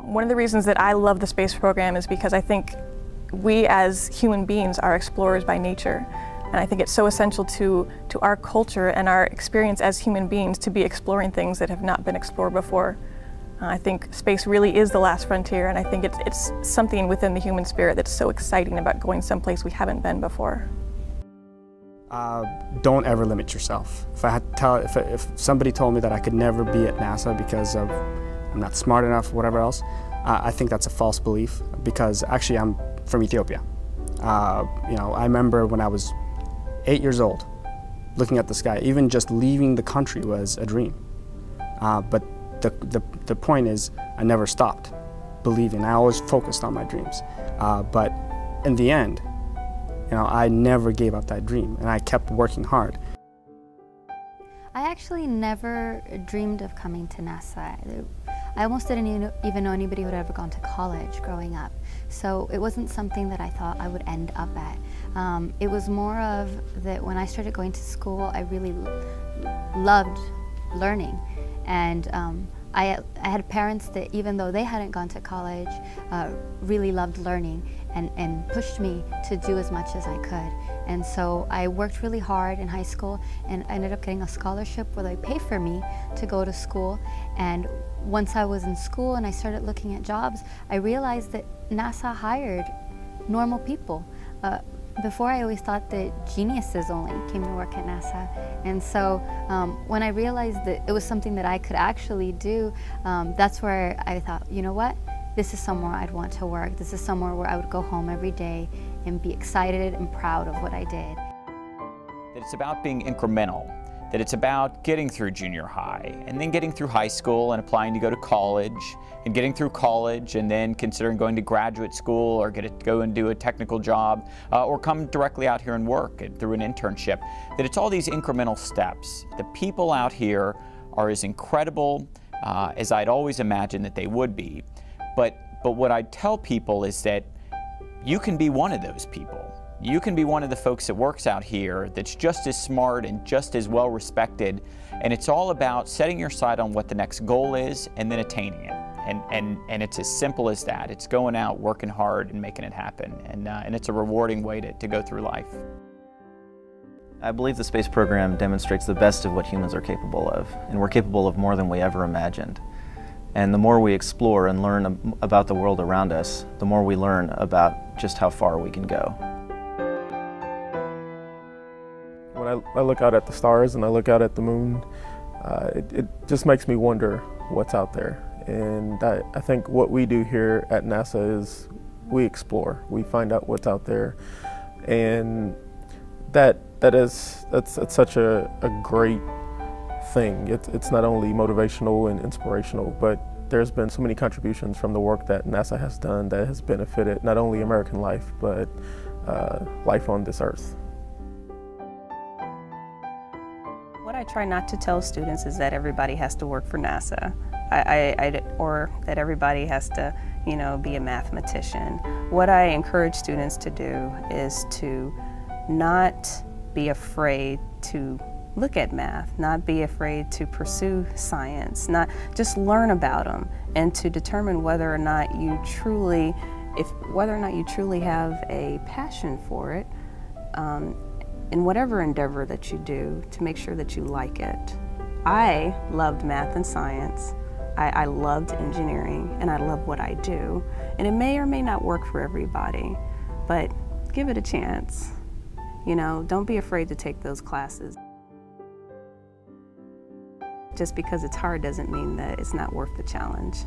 One of the reasons that I love the space program is because I think we as human beings are explorers by nature. And I think it's so essential to our culture and our experience as human beings to be exploring things that have not been explored before. I think space really is the last frontier, and I think it's something within the human spirit that's so exciting about going someplace we haven't been before. Don't ever limit yourself. If somebody told me that I could never be at NASA because I'm not smart enough, whatever else, I think that's a false belief, because actually I'm from Ethiopia. I remember when I was 8 years old, looking at the sky. Even just leaving the country was a dream. But the point is, I never stopped believing. I always focused on my dreams. But in the end, I never gave up that dream, and I kept working hard. I actually never dreamed of coming to NASA. I almost didn't even know anybody who had ever gone to college growing up. So it wasn't something that I thought I would end up at. It was more of that when I started going to school, I really loved learning. And I had parents that, even though they hadn't gone to college, really loved learning and pushed me to do as much as I could. And so I worked really hard in high school, and I ended up getting a scholarship where they pay for me to go to school. And once I was in school and I started looking at jobs, I realized that NASA hired normal people. Before, I always thought that geniuses only came to work at NASA. And so when I realized that it was something that I could actually do, that's where I thought, you know what? This is somewhere I'd want to work. This is somewhere where I would go home every day and be excited and proud of what I did. That it's about being incremental, that it's about getting through junior high and then getting through high school and applying to go to college, and getting through college and then considering going to graduate school or go and do a technical job, or come directly out here and work through an internship. That it's all these incremental steps. The people out here are as incredible as I'd always imagined that they would be. But what I tell people is that you can be one of those people. You can be one of the folks that works out here that's just as smart and just as well respected, and it's all about setting your sight on what the next goal is and then attaining it. And it's as simple as that. It's going out, working hard, and making it happen. And it's a rewarding way to go through life. I believe the space program demonstrates the best of what humans are capable of, and we're capable of more than we ever imagined. And the more we explore and learn about the world around us, the more we learn about just how far we can go. When I look out at the stars and I look out at the moon, it just makes me wonder what's out there. And I think what we do here at NASA is we explore, we find out what's out there, and that's such a great thing. It's not only motivational and inspirational, but there's been so many contributions from the work that NASA has done that has benefited not only American life, but life on this earth. What I try not to tell students is that everybody has to work for NASA, or that everybody has to, be a mathematician. What I encourage students to do is to not be afraid to look at math, not be afraid to pursue science, not just learn about them, and to determine whether or not you truly have a passion for it. In whatever endeavor that you do, to make sure that you like it. I loved math and science. I loved engineering, and I love what I do. And it may or may not work for everybody, but give it a chance. Don't be afraid to take those classes. Just because it's hard doesn't mean that it's not worth the challenge.